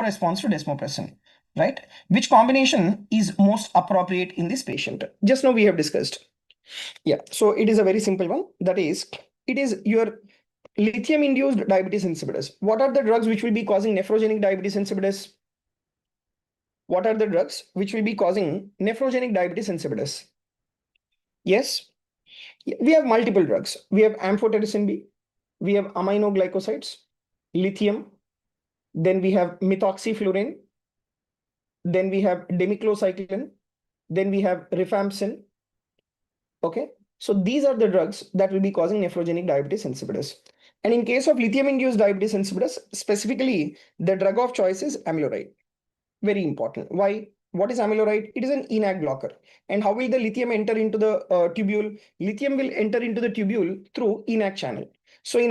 corresponds to desmopressin, right? Which combination is most appropriate in this patient? Just now we have discussed. Yeah, so it is a very simple one. That is, it is your lithium-induced diabetes insipidus. What are the drugs which will be causing nephrogenic diabetes insipidus? What are the drugs which will be causing nephrogenic diabetes insipidus? Yes, we have multiple drugs. We have amphotericin B, we have aminoglycosides, lithium, then we have methoxyfluorine, then we have demiclocycline, then we have rifampicin. Okay, so these are the drugs that will be causing nephrogenic diabetes insipidus. And in case of lithium-induced diabetes insipidus, specifically, the drug of choice is amiloride. Very important. Why? What is amiloride? It is an INAC blocker. And how will the lithium enter into the tubule? Lithium will enter into the tubule through INAC channel. So in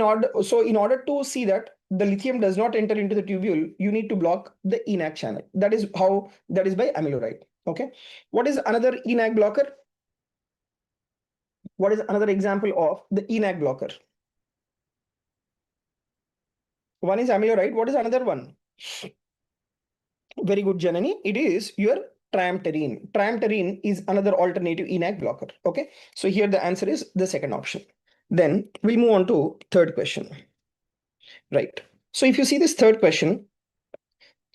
order to see that the lithium does not enter into the tubule, you need to block the INAC channel. That is by amiloride. Okay. What is another INAC blocker? What is another example of the INAC blocker? One is amiloride. What is another one? Very good, Janani. It is your tramterine. Tramterine is another alternative INAC blocker. Okay. So here the answer is the second option. Then we'll move on to third question. Right. So if you see this third question,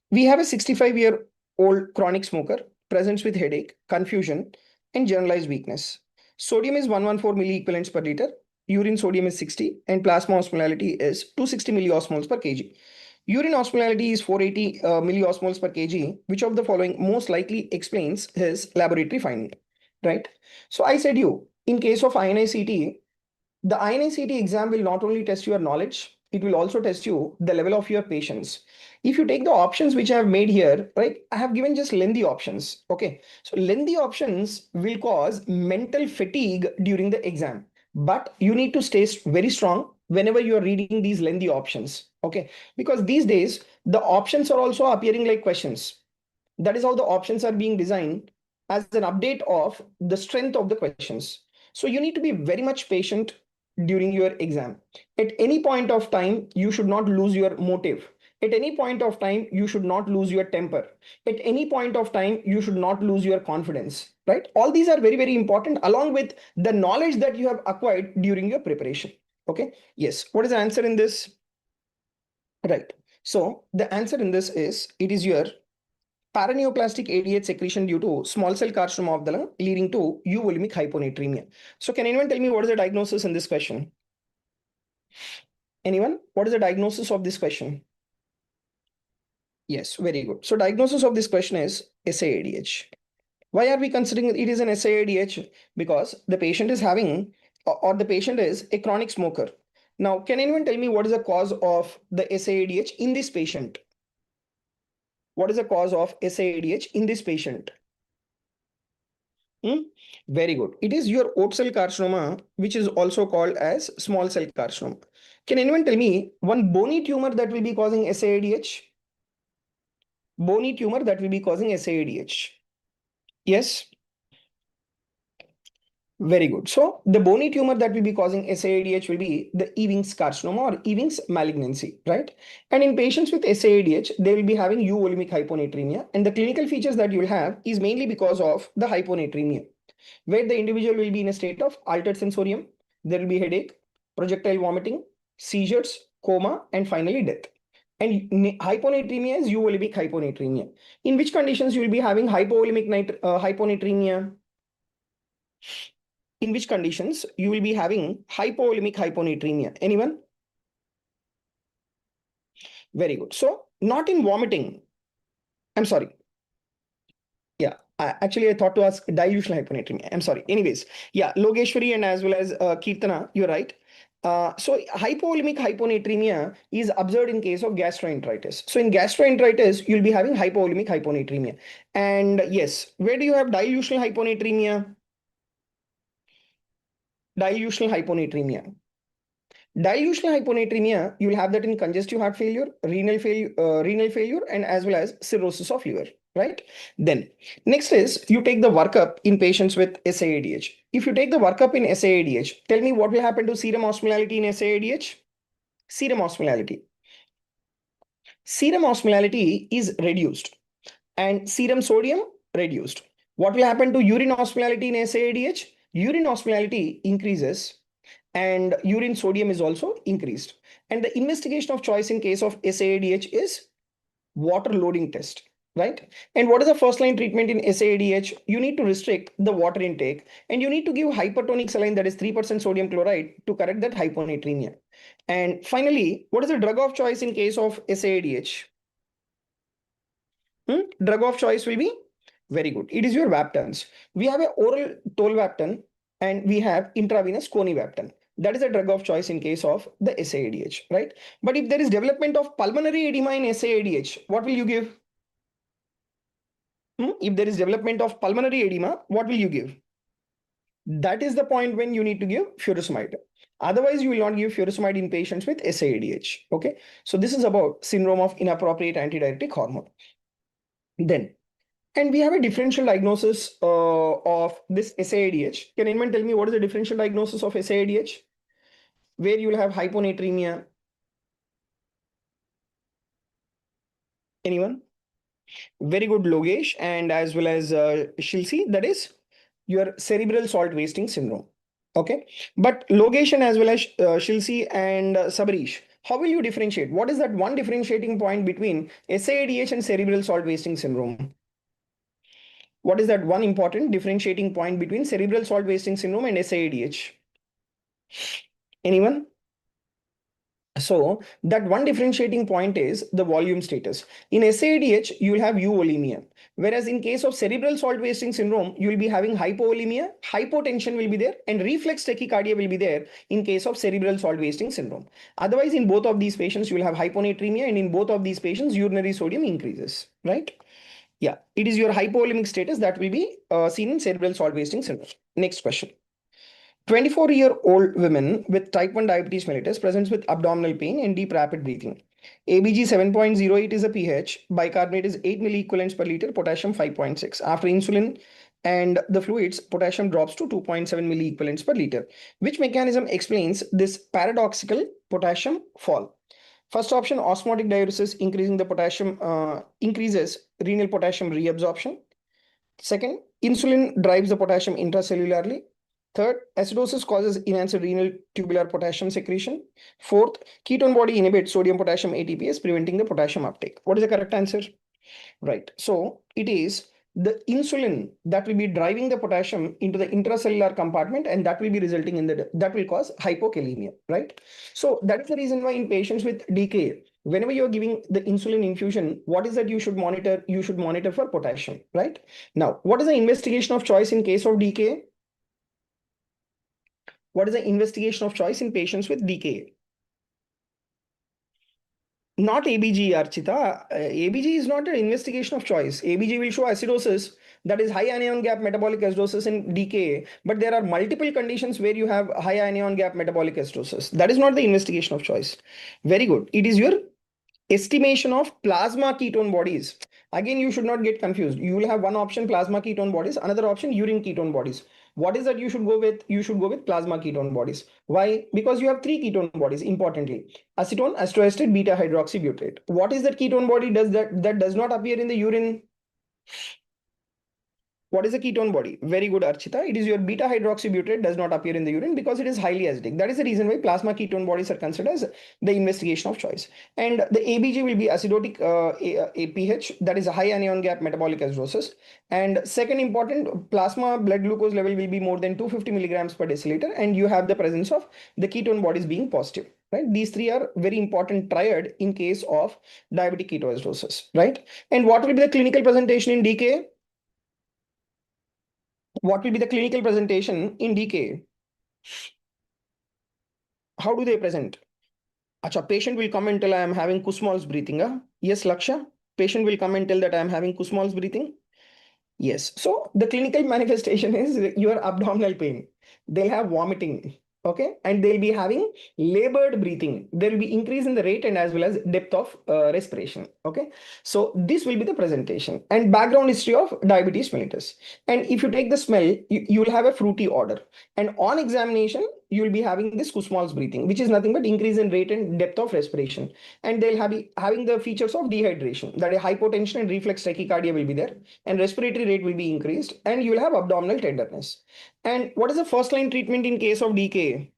we have a 65-year-old chronic smoker, presents with headache, confusion, and generalized weakness. Sodium is 114 milliequivalents per liter. Urine sodium is 60 and plasma osmolality is 260 milliosmoles per kg. Urine osmolality is 480 milliosmoles per kg. Which of the following most likely explains his laboratory finding, right? So I said in case of INI-CET, the INI-CET exam will not only test your knowledge, it will also test you the level of your patience. If you take the options which I have made here, right, I have given just lengthy options. Okay, so lengthy options will cause mental fatigue during the exam, but you need to stay very strong whenever you are reading these lengthy options. Okay, because these days the options are also appearing like questions. That is how the options are being designed as an update of the strength of the questions. So you need to be very much patient during your exam. At any point of time, you should not lose your motive. At any point of time, you should not lose your temper. At any point of time, you should not lose your confidence, right? All these are very, very important along with the knowledge that you have acquired during your preparation. Okay. Yes. What is the answer in this? Right. So the answer in this is, it is your paraneoplastic ADH secretion due to small cell carcinoma of the lung leading to euvolemic hyponatremia. So can anyone tell me what is the diagnosis in this question? Anyone? What is the diagnosis of this question? Yes, very good. So diagnosis of this question is SAADH. Why are we considering it is an SAADH? Because the patient is having, or the patient is a chronic smoker. Now, can anyone tell me what is the cause of the SAADH in this patient? What is the cause of SAADH in this patient? Very good. It is your oat cell carcinoma, which is also called as small cell carcinoma. Can anyone tell me one bony tumor that will be causing SAADH? Bony tumor that will be causing SAADH. Yes. Very good. So the bony tumor that will be causing SAADH will be the Ewing's carcinoma or Ewing's malignancy, right? And in patients with SAADH, they will be having euvolemic hyponatremia. And the clinical features that you will have is mainly because of the hyponatremia, where the individual will be in a state of altered sensorium. There will be headache, projectile vomiting, seizures, coma, and finally death. And hyponatremia is euvolemic hyponatremia. In which conditions you will be having hypovolemic hyponatremia? In which conditions you will be having hypovolemic hyponatremia? Anyone? Very good. So not in vomiting. I'm sorry. Yeah, actually I thought to ask dilutional hyponatremia. I'm sorry. Anyways, yeah, Logeshwari and as well as Kirtana, you're right. So hypovolemic hyponatremia is observed in case of gastroenteritis. So in gastroenteritis, you'll be having hypovolemic hyponatremia. And yes, where do you have dilutional hyponatremia? Dilutional hyponatremia. Dilutional hyponatremia, you will have that in congestive heart failure, renal failure, and as well as cirrhosis of liver, right? Then next is you take the workup in patients with SAADH. If you take the workup in SAADH, tell me what will happen to serum osmolality in SAADH? Serum osmolality. serum osmolality is reduced and serum sodium reduced. What will happen to urine osmolality in SAADH? Urine osmolality increases and urine sodium is also increased. And the investigation of choice in case of SAADH is water loading test, right? And what is the first line treatment in SAADH? You need to restrict the water intake and you need to give hypertonic saline, that is 3% sodium chloride, to correct that hyponatremia. And finally, what is the drug of choice in case of SAADH? Drug of choice will be very good. It is your Vaptans. We have an oral tolvaptan and we have intravenous conivaptan. That is a drug of choice in case of the SAADH, right? But if there is development of pulmonary edema in SAADH, what will you give? If there is development of pulmonary edema, what will you give? That is the point when you need to give furosemide. Otherwise, you will not give furosemide in patients with SAADH. Okay. So this is about syndrome of inappropriate antidiuretic hormone. Then, and we have a differential diagnosis of this SAADH. Can anyone tell me what is the differential diagnosis of SAADH? Where you will have hyponatremia. Anyone? Very good, Logesh, and as well as Shilsi, that is your cerebral salt wasting syndrome. Okay, but Logesh and as well as Shilsi and Sabarish, how will you differentiate? What is that one differentiating point between SAADH and cerebral salt wasting syndrome? What is that one important differentiating point between cerebral salt wasting syndrome and SAADH? Anyone? So that one differentiating point is the volume status. In SAADH, you will have euvolemia. Whereas in case of cerebral salt wasting syndrome, you will be having hypovolemia, hypotension will be there, and reflex tachycardia will be there in case of cerebral salt wasting syndrome. Otherwise, in both of these patients, you will have hyponatremia, and in both of these patients, urinary sodium increases, right? Yeah, it is your hypovolemic status that will be seen in cerebral salt wasting syndrome. Next question. 24-year-old women with type 1 diabetes mellitus presents with abdominal pain and deep rapid breathing. ABG 7.08 is a pH, bicarbonate is 8 milliequivalents per liter, potassium 5.6. After insulin and the fluids, potassium drops to 2.7 milliequivalents per liter. Which mechanism explains this paradoxical potassium fall? First option, osmotic diuresis increasing the potassium increases renal potassium reabsorption. Second, insulin drives the potassium intracellularly. Third, acidosis causes enhanced renal tubular potassium secretion. Fourth, ketone body inhibits sodium potassium ATPase, preventing the potassium uptake. What is the correct answer? Right. So it is the insulin that will be driving the potassium into the intracellular compartment, and that will be resulting in that will cause hypokalemia, right? So that is the reason why in patients with DKA, whenever you're giving the insulin infusion, what is that you should monitor? You should monitor for potassium, right? Now, what is the investigation of choice in case of DKA? What is the investigation of choice in patients with DKA? Not ABG, Archita. ABG is not an investigation of choice. ABG will show acidosis, that is high anion gap metabolic acidosis in DKA, but there are multiple conditions where you have high anion gap metabolic acidosis. That is not the investigation of choice. Very good. It is your estimation of plasma ketone bodies. Again, you should not get confused. You will have one option plasma ketone bodies, another option urine ketone bodies. What is that you should go with? You should go with plasma ketone bodies. Why? Because you have three ketone bodies, importantly. Acetone, acetoacetate, beta hydroxybutyrate. What is that ketone body that does not appear in the urine? What is a ketone body? Very good, Archita. It is your beta hydroxybutyrate does not appear in the urine because it is highly acidic. That is the reason why plasma ketone bodies are considered as the investigation of choice. And the ABG will be acidotic APH, that is a high anion gap metabolic acidosis. And second important, plasma blood glucose level will be more than 250 milligrams per deciliter, and you have the presence of the ketone bodies being positive. Right? These three are very important triad in case of diabetic ketoacidosis. Right? And what will be the clinical presentation in DKA? What will be the clinical presentation in DKA? How do they present? Acha, patient will come and tell I am having Kussmaul's breathing. Yes, Laksha. Patient will come and tell that I am having Kussmaul's breathing. Yes. So the clinical manifestation is your abdominal pain. They'll have vomiting. Okay. And they'll be having labored breathing. There will be increase in the rate and as well as depth of respiration. Okay. So this will be the presentation and background history of diabetes mellitus. And if you take the smell, you will have a fruity odor. And on examination, you will be having this Kussmaul's breathing, which is nothing but increase in rate and depth of respiration. And they'll have having the features of dehydration, that is hypotension and reflex tachycardia will be there, and respiratory rate will be increased, and you will have abdominal tenderness. And what is the first line treatment in case of DKA?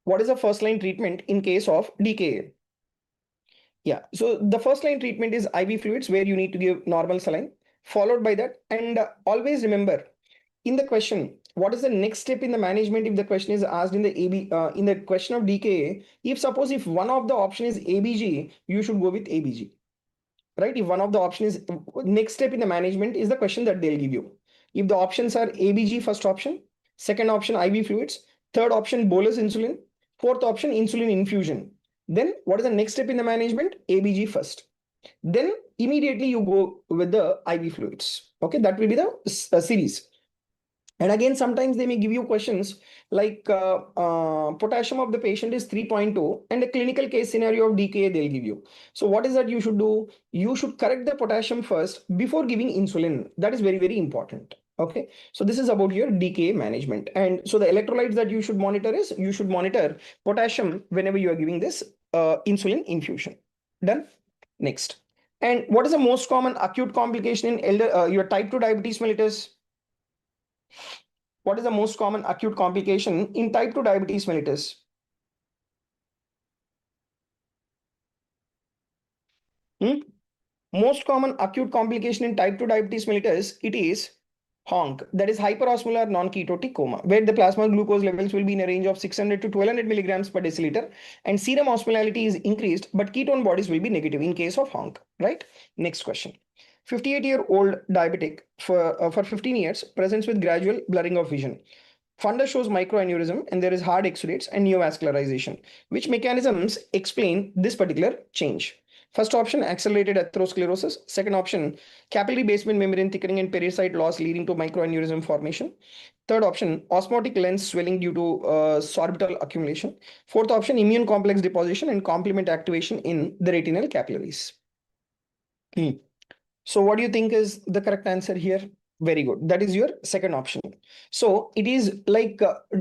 What is the first line treatment in case of DKA? Yeah, so the first line treatment is IV fluids, where you need to give normal saline, followed by that. And always remember, in the question, what is the next step in the management if the question is asked in the in the question of DKA? If suppose if one of the option is ABG, you should go with ABG, right? If one of the option is, next step in the management is the question that they'll give you. If the options are ABG first option, second option IV fluids, third option bolus insulin, fourth option insulin infusion, then what is the next step in the management? ABG first. Then immediately you go with the IV fluids. Okay, that will be the series. And again, sometimes they may give you questions like potassium of the patient is 3.2 and a clinical case scenario of DKA they'll give you. So what is that you should do? You should correct the potassium first before giving insulin. That is very, very important. Okay, so this is about your DKA management. And so the electrolytes that you should monitor is, you should monitor potassium whenever you are giving this insulin infusion. Done? Next. And what is the most common acute complication in your type 2 diabetes mellitus? What is the most common acute complication in type 2 diabetes mellitus? Most common acute complication in type 2 diabetes mellitus, it is HONC, that is hyperosmolar non-ketotic coma, where the plasma glucose levels will be in a range of 600 to 1200 milligrams per deciliter, and serum osmolality is increased, but ketone bodies will be negative in case of HONC, right? Next question. 58-year-old diabetic for 15 years presents with gradual blurring of vision. Fundus shows microaneurysm and there is hard exudates and neovascularization. Which mechanisms explain this particular change? First option, accelerated atherosclerosis. Second option, capillary basement membrane thickening and pericyte loss leading to microaneurysm formation. Third option, osmotic lens swelling due to sorbital accumulation. Fourth option, immune complex deposition and complement activation in the retinal capillaries. So what do you think is the correct answer here? Very good. That is your second option. So it is like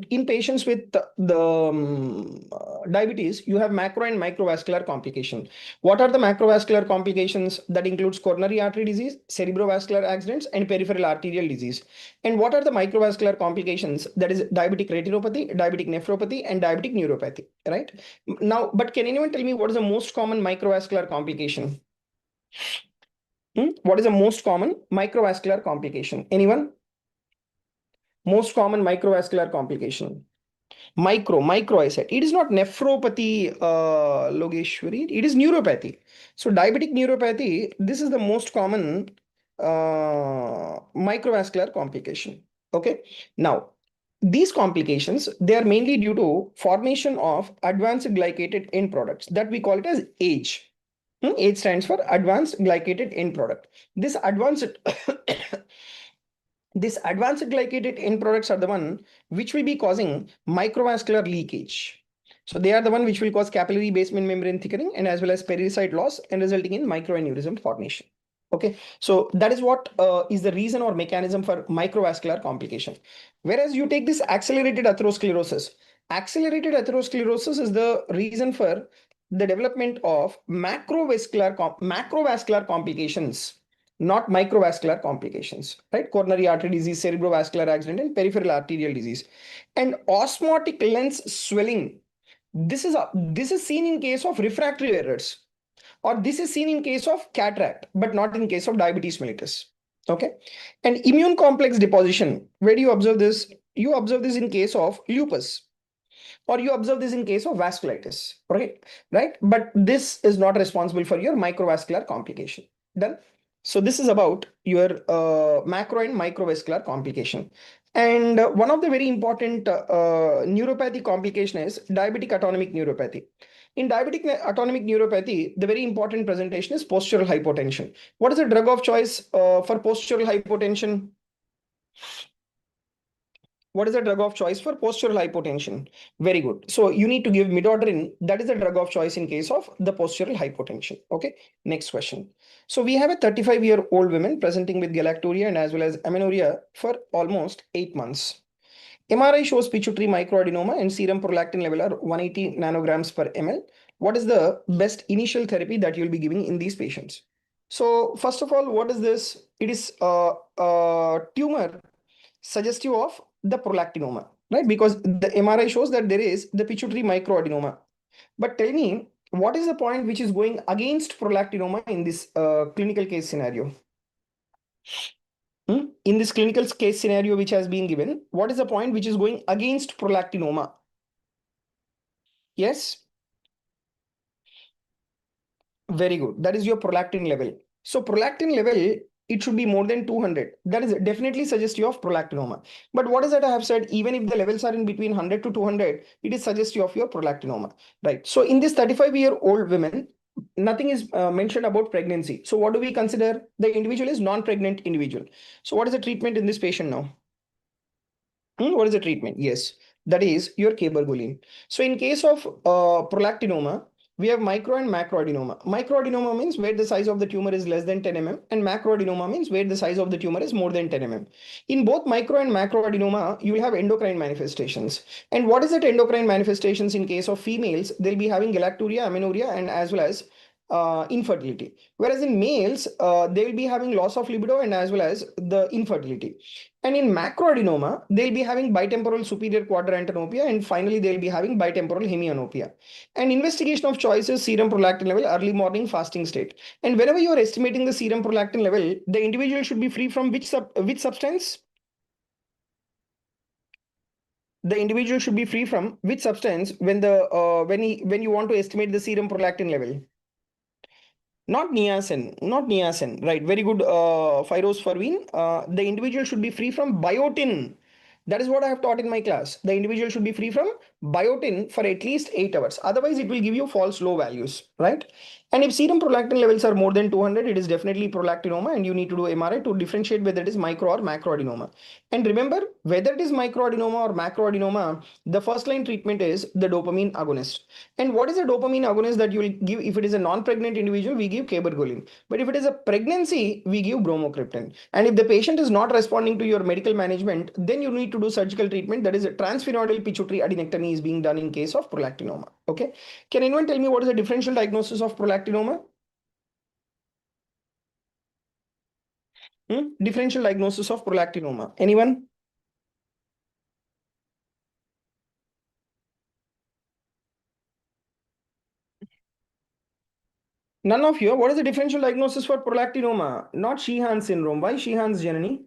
in patients with diabetes, you have macro and microvascular complication. What are the macrovascular complications? That includes coronary artery disease, cerebrovascular accidents, and peripheral arterial disease. And what are the microvascular complications? That is diabetic retinopathy, diabetic nephropathy, and diabetic neuropathy, right? Now, but can anyone tell me what is the most common microvascular complication? What is the most common microvascular complication? Anyone? Most common microvascular complication. Micro, I said. It is not nephropathy, Logeshwari. It is neuropathy. So diabetic neuropathy, this is the most common microvascular complication. Okay. Now, these complications, they are mainly due to formation of advanced glycated end products that we call it as AGE. AGE stands for advanced glycated end product. This advanced glycated end products are the one which will be causing microvascular leakage. So they are the one which will cause capillary basement membrane thickening and as well as pericyte loss and resulting in microaneurysm formation. Okay, so that is what is the reason or mechanism for microvascular complication. Whereas you take this accelerated atherosclerosis. Accelerated atherosclerosis is the reason for the development of macrovascular complications, not microvascular complications, right? Coronary artery disease, cerebrovascular accident, and peripheral arterial disease. And osmotic lens swelling. This is seen in case of refractory errors, or this is seen in case of cataract, but not in case of diabetes mellitus. Okay. And immune complex deposition. Where do you observe this? You observe this in case of lupus, or you observe this in case of vasculitis, right? But this is not responsible for your microvascular complication. Done. So this is about your macro and microvascular complication. And one of the very important neuropathy complication is diabetic autonomic neuropathy. In diabetic autonomic neuropathy, the very important presentation is postural hypotension. What is the drug of choice for postural hypotension? What is the drug of choice for postural hypotension? Very good. So you need to give midodrine. That is the drug of choice in case of the postural hypotension. Okay. Next question. So we have a 35-year-old woman presenting with galacturia and as well as amenorrhea for almost 8 months. MRI shows pituitary microadenoma and serum prolactin level are 180 nanograms per ml. What is the best initial therapy that you'll be giving in these patients? So first of all, what is this? It is a tumor suggestive of the prolactinoma, right? Because the MRI shows that there is the pituitary microadenoma. But tell me, what is the point which is going against prolactinoma in this clinical case scenario? In this clinical case scenario which has been given, what is the point which is going against prolactinoma? Yes, very good. That is your prolactin level. So prolactin level, it should be more than 200. That is definitely suggestive of prolactinoma. But what is that I have said? Even if the levels are in between 100 to 200, it is suggestive of your prolactinoma, right? So in this 35-year-old women, nothing is mentioned about pregnancy. So what do we consider? The individual is non-pregnant individual. So what is the treatment in this patient now? What is the treatment? Yes, that is your cabergoline. So in case of prolactinoma, we have micro and macroadenoma. Microadenoma means where the size of the tumor is less than 10 mm, and macroadenoma means where the size of the tumor is more than 10 mm. In both micro and macroadenoma, you will have endocrine manifestations. And what is that endocrine manifestations in case of females? They'll be having galacturia, amenorrhea, and as well as infertility. Whereas in males, they will be having loss of libido and as well as the infertility. And in macroadenoma, they'll be having bitemporal superior quadrantenopia, and finally they'll be having bitemporal hemianopia. And investigation of choice is serum prolactin level, early morning fasting state. And whenever you are estimating the serum prolactin level, the individual should be free from which substance? The individual should be free from which substance when when you want to estimate the serum prolactin level? Not niacin, right? Very good, Firoz Farveen. The individual should be free from biotin. That is what I have taught in my class. The individual should be free from biotin for at least 8 hours. Otherwise, it will give you false low values, right? And if serum prolactin levels are more than 200, it is definitely prolactinoma, and you need to do MRI to differentiate whether it is micro or macroadenoma. And remember, whether it is microadenoma or macroadenoma, the first line treatment is the dopamine agonist. And what is a dopamine agonist that you will give? If it is a non-pregnant individual, we give cabergoline. But if it is a pregnancy, we give bromocriptine. And if the patient is not responding to your medical management, then you need to do surgical treatment. That is a transsphenoidal pituitary adenectomy is being done in case of prolactinoma. Okay. Can anyone tell me what is the differential diagnosis of prolactinoma? Differential diagnosis of prolactinoma. Anyone? None of you. What is the differential diagnosis for prolactinoma? Not Sheehan syndrome. Why Sheehan's Janani?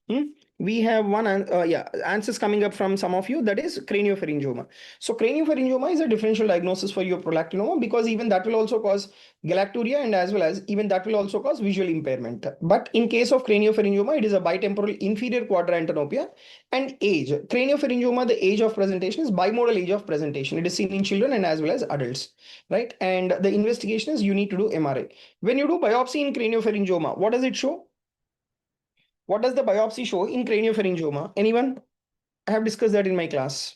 Hmm? We have one, answers coming up from some of you, that is craniopharyngioma. So craniopharyngioma is a differential diagnosis for your prolactinoma, because even that will also cause galacturia, and as well as even that will also cause visual impairment. But in case of craniopharyngioma, it is a bitemporal inferior quadrantenopia. And age. Craniopharyngioma, the age of presentation is bimodal age of presentation. It is seen in children and as well as adults, right? And the investigation is you need to do MRI. When you do biopsy in craniopharyngioma, what does it show? What does the biopsy show in craniopharyngioma? Anyone? I have discussed that in my class.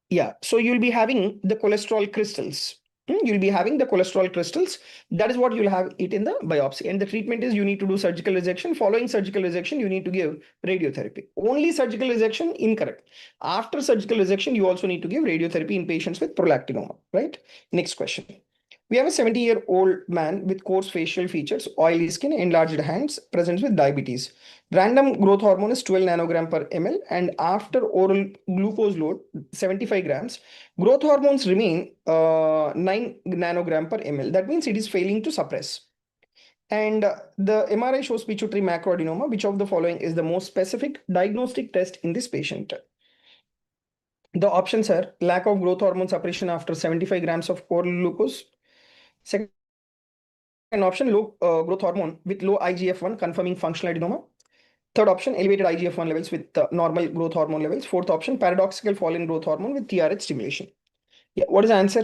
Yeah, so you'll be having the cholesterol crystals. You'll be having the cholesterol crystals. That is what you'll have it in the biopsy. And the treatment is you need to do surgical resection. Following surgical resection, you need to give radiotherapy. Only surgical resection, incorrect. After surgical resection, you also need to give radiotherapy in patients with prolactinoma, right? Next question. We have a 70-year-old man with coarse facial features, oily skin, enlarged hands, presents with diabetes. Random growth hormone is 12 nanogram per ml, and after oral glucose load, 75 grams, growth hormones remain 9 nanogram per ml. That means it is failing to suppress. And the MRI shows pituitary macroadenoma. Which of the following is the most specific diagnostic test in this patient? The options are lack of growth hormone suppression after 75 grams of oral glucose. Second option, low growth hormone with low IGF-1 confirming functional adenoma. Third option, elevated IGF-1 levels with normal growth hormone levels. Fourth option, paradoxical fall in growth hormone with TRH stimulation. Yeah, what is the answer?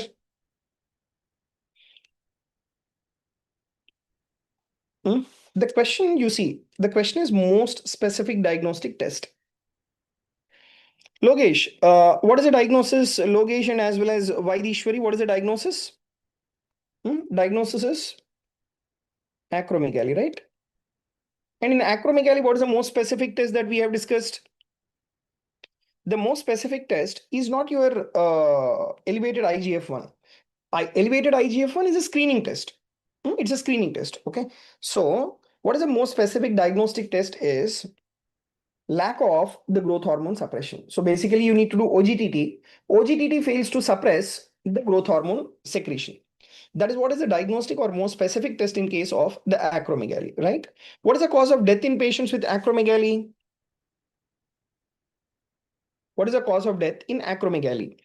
The question you see, the question is most specific diagnostic test. Logesh, what is the diagnosis? Logesh and as well as Vaidishwari, what is the diagnosis? Diagnosis is acromegaly, right? And in acromegaly, what is the most specific test that we have discussed? The most specific test is not your elevated IGF-1. Elevated IGF-1 is a screening test. It's a screening test. Okay. So what is the most specific diagnostic test is lack of the growth hormone suppression. So basically you need to do OGTT. OGTT fails to suppress the growth hormone secretion. That is what is the diagnostic or most specific test in case of the acromegaly, right? What is the cause of death in patients with acromegaly? What is the cause of death in acromegaly?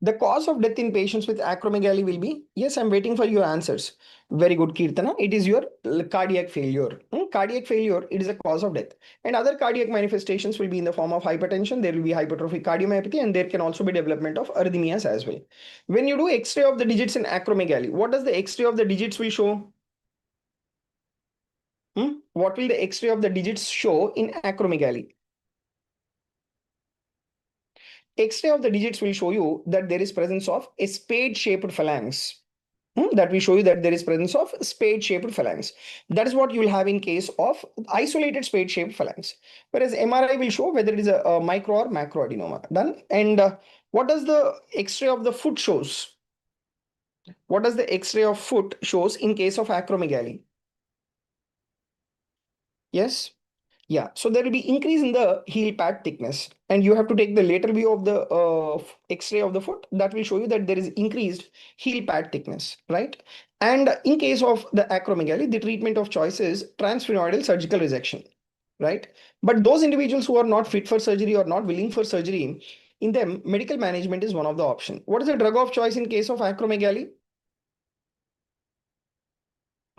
The cause of death in patients with acromegaly will be, yes, I'm waiting for your answers. Very good, Kirtana. It is your cardiac failure. Cardiac failure, it is a cause of death. And other cardiac manifestations will be in the form of hypertension. There will be hypertrophic cardiomyopathy, and there can also be development of arrhythmias as well. When you do X-ray of the digits in acromegaly, what does the X-ray of the digits will show? What will the X-ray of the digits show in acromegaly? X-ray of the digits will show you that there is presence of a spade-shaped phalanx. That will show you that there is presence of spade-shaped phalanx. That is what you will have in case of isolated spade-shaped phalanx. Whereas MRI will show whether it is a micro or macro adenoma. Done. And what does the X-ray of the foot shows? What does the X-ray of foot shows in case of acromegaly? Yes. Yeah, so there will be increase in the heel pad thickness, and you have to take the lateral view of the X-ray of the foot. That will show you that there is increased heel pad thickness, right? And in case of the acromegaly, the treatment of choice is transsphenoidal surgical resection, right? But those individuals who are not fit for surgery or not willing for surgery, in them, medical management is one of the option. What is the drug of choice in case of acromegaly?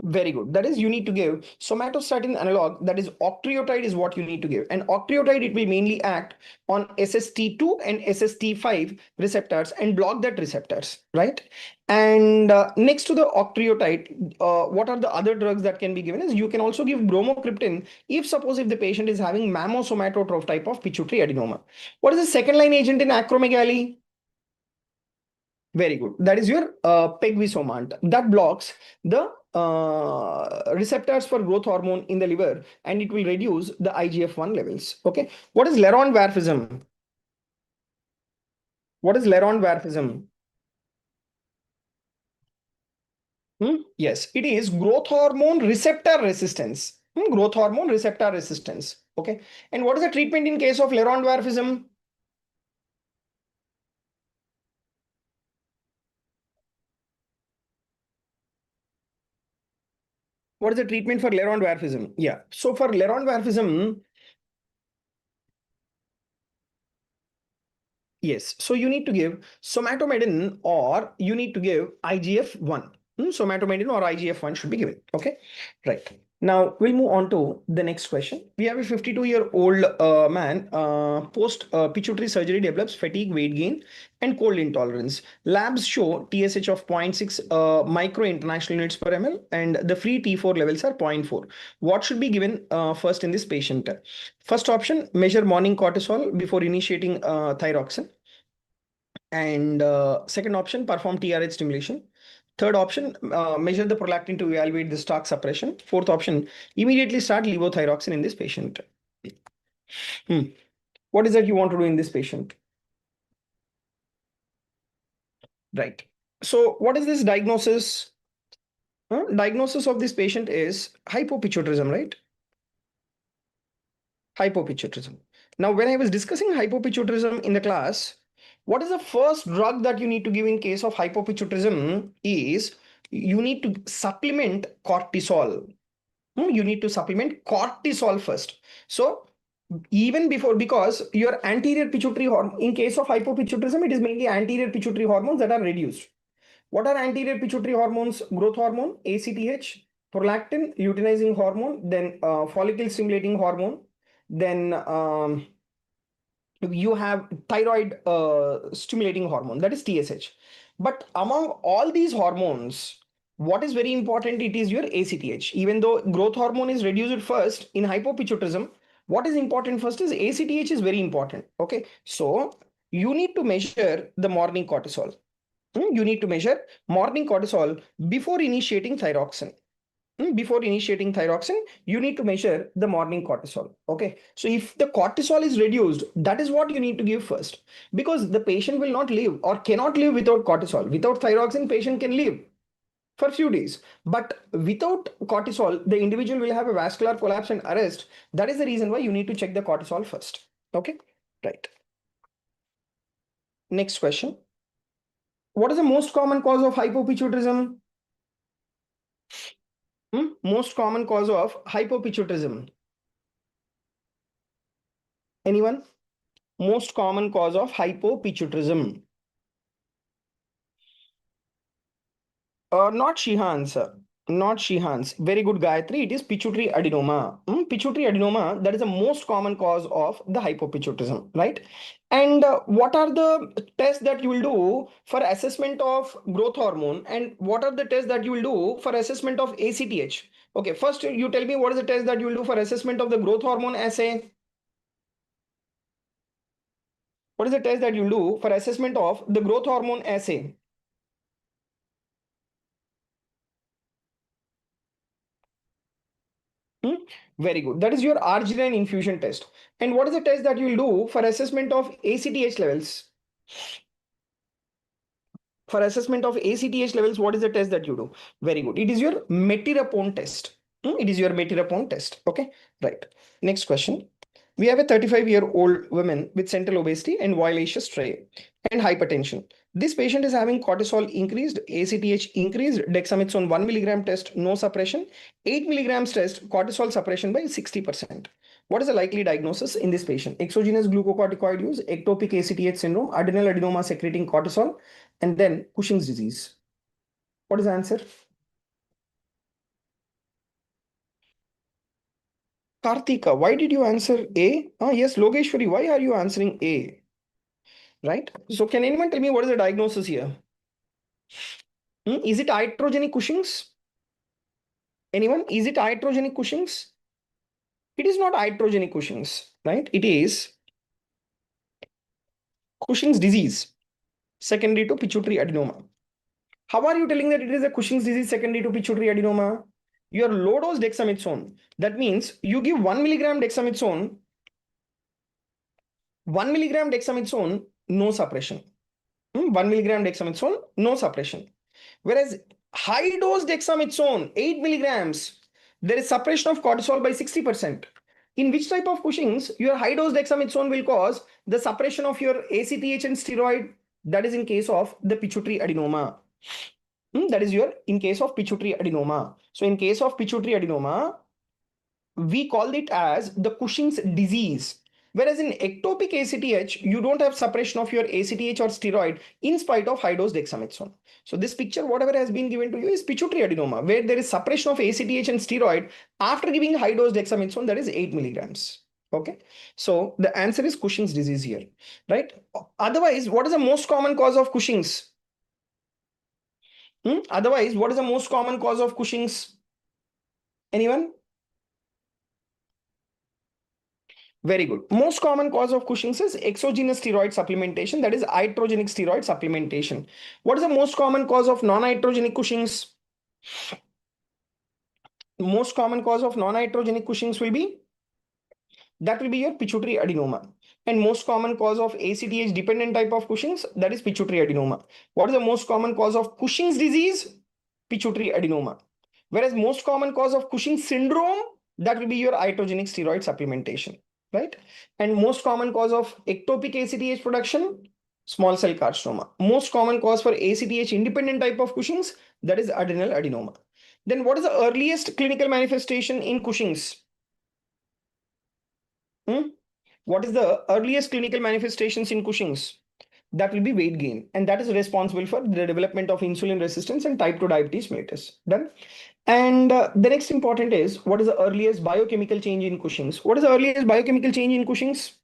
Very good. That is, you need to give somatostatin analog, that is octreotide is what you need to give. And octreotide, it will mainly act on SST2 and SST5 receptors and block that receptors, right? And next to the octreotide, what are the other drugs that can be given is you can also give bromocriptine if suppose if the patient is having mammosomatotrough type of pituitary adenoma. What is the second line agent in acromegaly? Very good. That is your pegvisomant. That blocks the receptors for growth hormone in the liver, and it will reduce the IGF-1 levels. Okay. What is leronvarfism? What is leronvarfism? Yes, it is growth hormone receptor resistance. Growth hormone receptor resistance. Okay. And what is the treatment in case of leronvarfism? What is the treatment for leronvarfism? Yeah. So for leronvarfism, yes. So you need to give somatomedin or you need to give IGF-1. Somatomedin or IGF-1 should be given. Okay. Right. Now we'll move on to the next question. We have a 52-year-old man post pituitary surgery develops fatigue, weight gain, and cold intolerance. Labs show TSH of 0.6 micro international units per ml, and the free T4 levels are 0.4. What should be given first in this patient? First option, measure morning cortisol before initiating thyroxine. And second option, perform TRH stimulation. Third option, measure the prolactin to evaluate the stark suppression. Fourth option, immediately start levothyroxine in this patient. What is that you want to do in this patient? Right. So what is this diagnosis? Diagnosis of this patient is hypopituitarism, right? Hypopituitarism. Now, when I was discussing hypopituitarism in the class, what is the first drug that you need to give in case of hypopituitarism is you need to supplement cortisol. You need to supplement cortisol first. So even before, because your anterior pituitary hormone, in case of hypopituitarism, it is mainly anterior pituitary hormones that are reduced. What are anterior pituitary hormones? Growth hormone, ACTH, prolactin, luteinizing hormone, then follicle stimulating hormone, then you have thyroid stimulating hormone, that is TSH. But among all these hormones, what is very important? It is your ACTH. Even though growth hormone is reduced first in hypopituitarism, what is important first is ACTH is very important. Okay, so you need to measure the morning cortisol. You need to measure morning cortisol before initiating thyroxine. before initiating thyroxine, you need to measure the morning cortisol. Okay. So if the cortisol is reduced, that is what you need to give first, because the patient will not live or cannot live without cortisol. Without thyroxine, patient can live for a few days, but without cortisol, the individual will have a vascular collapse and arrest. That is the reason why you need to check the cortisol first. Okay. Right. Next question. What is the most common cause of hypopituitarism? Most common cause of hypopituitarism. Anyone? Most common cause of hypopituitarism. Not Shihans. Not Shihans. Very good, Gayatri. It is pituitary adenoma. Pituitary adenoma, that is the most common cause of the hypopituitarism, right? And what are the tests that you will do for assessment of growth hormone? And what are the tests that you will do for assessment of ACTH? Okay, first you tell me what is the test that you will do for assessment of the growth hormone assay? What is the test that you will do for assessment of the growth hormone assay? Very good. That is your arginine infusion test. And what is the test that you will do for assessment of ACTH levels? For assessment of ACTH levels, what is the test that you do? Very good. It is your metirapone test. It is your metirapone test. Okay. Right. Next question. We have a 35-year-old woman with central obesity and violaceous tray and hypertension. This patient is having cortisol increased, ACTH increased, dexamethasone 1 milligram test, no suppression, 8 milligrams test, cortisol suppression by 60%. What is the likely diagnosis in this patient? Exogenous glucocorticoid use, ectopic ACTH syndrome, adrenal adenoma secreting cortisol, and then Cushing's disease. What is the answer? Kartika, why did you answer A? Yes, Logeshwari, why are you answering A? Right? So can anyone tell me what is the diagnosis here? Is it iatrogenic Cushing's? Anyone? Is it iatrogenic Cushing's? It is not iatrogenic Cushing's, right? It is Cushing's disease secondary to pituitary adenoma. How are you telling that it is a Cushing's disease secondary to pituitary adenoma? Your low dose dexamethasone. That means you give 1 milligram dexamethasone, 1 milligram dexamethasone, no suppression. 1 milligram dexamethasone, no suppression. Whereas high dose dexamethasone, 8 milligrams, there is suppression of cortisol by 60%. In which type of Cushing's, your high dose dexamethasone will cause the suppression of your ACTH and steroid? That is in case of the pituitary adenoma. That is your in case of pituitary adenoma. So in case of pituitary adenoma, we call it as the Cushing's disease. Whereas in ectopic ACTH, you don't have suppression of your ACTH or steroid in spite of high dose dexamethasone. So this picture, whatever has been given to you, is pituitary adenoma, where there is suppression of ACTH and steroid after giving high dose dexamethasone, that is 8 milligrams. Okay. So the answer is Cushing's disease here, right? Otherwise, what is the most common cause of Cushing's? Otherwise, what is the most common cause of Cushing's? Anyone? Very good. Most common cause of Cushing's is exogenous steroid supplementation, that is iatrogenic steroid supplementation. What is the most common cause of non-iatrogenic Cushing's? Most common cause of non-iatrogenic Cushing's will be, that will be your pituitary adenoma. And most common cause of ACTH dependent type of Cushing's, that is pituitary adenoma. What is the most common cause of Cushing's disease? Pituitary adenoma. Whereas most common cause of Cushing's syndrome, that will be your iatrogenic steroid supplementation, right? And most common cause of ectopic ACTH production, small cell carcinoma. Most common cause for ACTH independent type of Cushing's, that is adrenal adenoma. Then what is the earliest clinical manifestation in Cushing's? What is the earliest clinical manifestations in Cushing's? That will be weight gain, and that is responsible for the development of insulin resistance and type 2 diabetes mellitus. Done. And the next important is, what is the earliest biochemical change in Cushing's? What is the earliest biochemical change in Cushing's?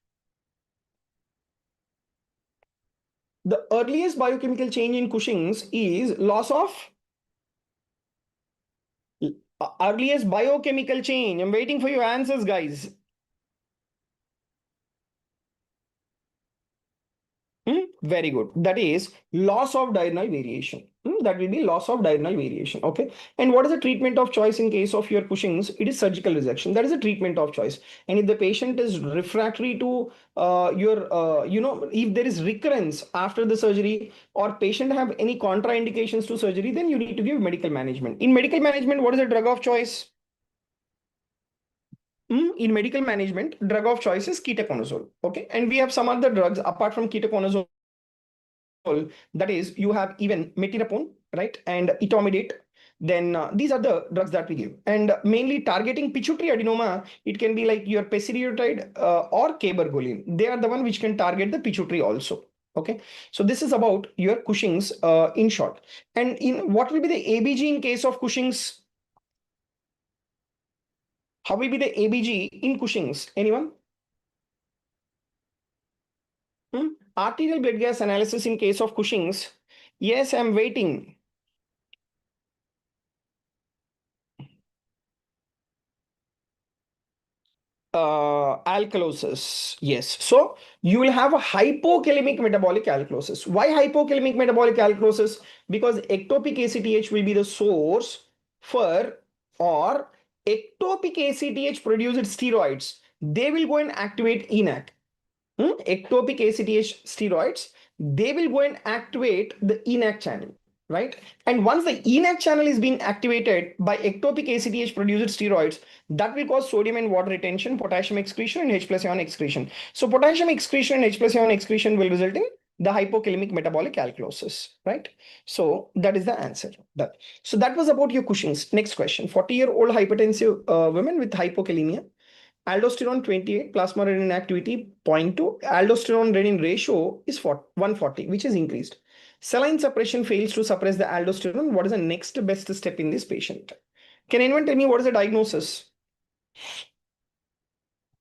The earliest biochemical change in Cushing's is loss of earliest biochemical change. I'm waiting for your answers, guys. Very good. That is loss of diurnal variation. That will be loss of diurnal variation. Okay. And what is the treatment of choice in case of your Cushing's? It is surgical resection. That is a treatment of choice. And if the patient is refractory to if there is recurrence after the surgery or patient have any contraindications to surgery, then you need to give medical management. In medical management, what is the drug of choice? In medical management, drug of choice is ketoconazole. Okay. And we have some other drugs apart from ketoconazole. That is, you have even metirapone, right, and etomidate. Then these are the drugs that we give, and mainly targeting pituitary adenoma. It can be like your pesireotide or cabergoline. They are the one which can target the pituitary also. Okay, so this is about your Cushing's in short. And in what will be the ABG in case of Cushing's? How will be the ABG in Cushing's? Anyone? Arterial blood gas analysis in case of Cushing's. Yes, I'm waiting. Alkalosis. Yes. So you will have a hypokalemic metabolic alkalosis. Why hypokalemic metabolic alkalosis? Because ectopic ACTH will be the source for, or ectopic ACTH produced steroids. They will go and activate ENaC. Ectopic ACTH steroids, they will go and activate the ENaC channel, right? And once the ENaC channel is being activated by ectopic ACTH produced steroids, that will cause sodium and water retention, potassium excretion, and H plus ion excretion. So potassium excretion and H plus ion excretion will result in the hypokalemic metabolic alkalosis, right? So that is the answer. Done. So that was about your Cushing's. Next question. 40-year-old hypertensive women with hypokalemia. Aldosterone 28, plasma renin activity 0.2. Aldosterone renin ratio is 140, which is increased. Saline suppression fails to suppress the aldosterone. What is the next best step in this patient? Can anyone tell me what is the diagnosis?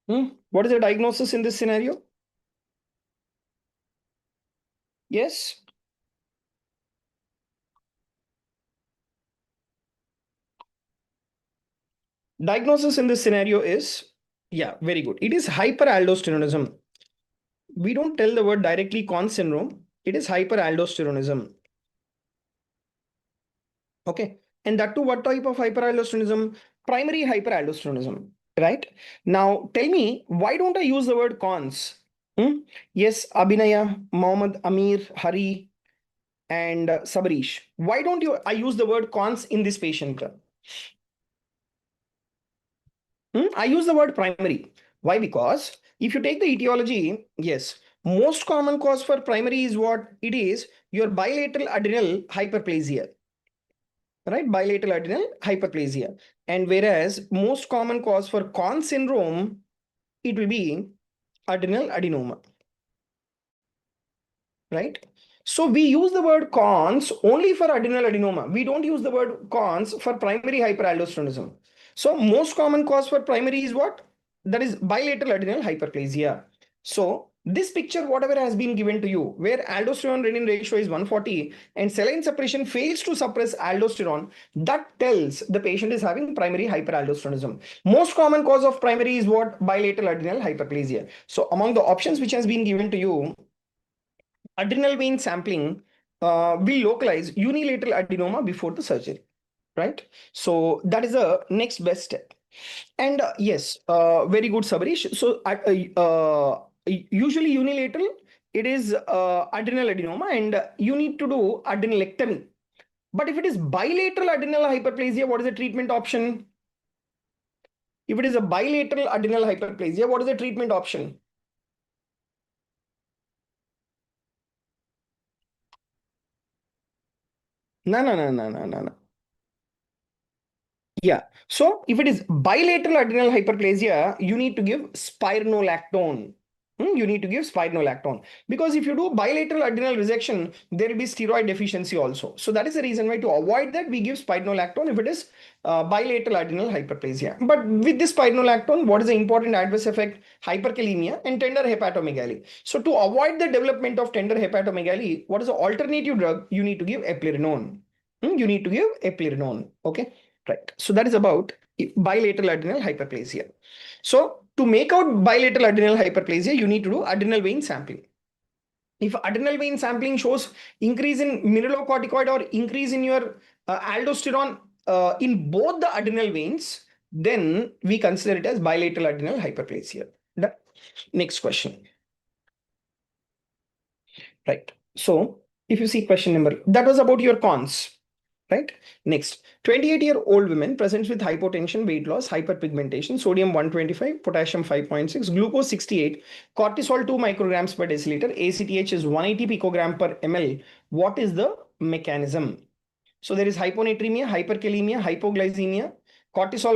What is the diagnosis in this scenario? Yes. Diagnosis in this scenario is, yeah, very good. It is hyperaldosteronism. We don't tell the word directly Conn syndrome. It is hyperaldosteronism. Okay. And that too, what type of hyperaldosteronism? Primary hyperaldosteronism, right? Now, tell me, why don't I use the word cons? Yes, Abhinaya, Mohammed, Amir, Hari, and Sabarish. Why don't I use the word cons in this patient? I use the word primary. Why? Because if you take the etiology, yes, most common cause for primary is what it is, your bilateral adrenal hyperplasia, right? Bilateral adrenal hyperplasia. And whereas most common cause for Conn syndrome, it will be adrenal adenoma, right? So we use the word cons only for adrenal adenoma. We don't use the word cons for primary hyperaldosteronism. So most common cause for primary is what? That is bilateral adrenal hyperplasia. So this picture, whatever has been given to you, where aldosterone renin ratio is 140 and saline suppression fails to suppress aldosterone, that tells the patient is having primary hyperaldosteronism. Most common cause of primary is what? Bilateral adrenal hyperplasia. So among the options which has been given to you, adrenal vein sampling will localize unilateral adenoma before the surgery, right? So that is the next best step. And yes, very good, Sabarish. So usually unilateral, it is adrenal adenoma, and you need to do adrenalectomy. But if it is bilateral adrenal hyperplasia, what is the treatment option? If it is a bilateral adrenal hyperplasia, what is the treatment option? No, no, no, no, no, no, no. Yeah. So if it is bilateral adrenal hyperplasia, you need to give spironolactone. You need to give spironolactone, because if you do bilateral adrenal resection, there will be steroid deficiency also. So that is the reason why, to avoid that, we give spironolactone if it is bilateral adrenal hyperplasia. But with this spironolactone, what is the important adverse effect? Hyperkalemia and tender hepatomegaly. So to avoid the development of tender hepatomegaly, what is the alternative drug? You need to give eplerenone. You need to give eplerenone. Okay. Right. So that is about bilateral adrenal hyperplasia. So to make out bilateral adrenal hyperplasia, you need to do adrenal vein sampling. If adrenal vein sampling shows increase in mineralocorticoid or increase in your aldosterone in both the adrenal veins, then we consider it as bilateral adrenal hyperplasia. Done. Next question. Right. So if you see question number, that was about your cons. Right. Next, 28-year-old women presents with hypotension, weight loss, hyperpigmentation, sodium 125, potassium 5.6, glucose 68, cortisol 2 micrograms per deciliter, ACTH is 180 picogram per ml. What is the mechanism? So there is hyponatremia, hyperkalemia, hypoglycemia, cortisol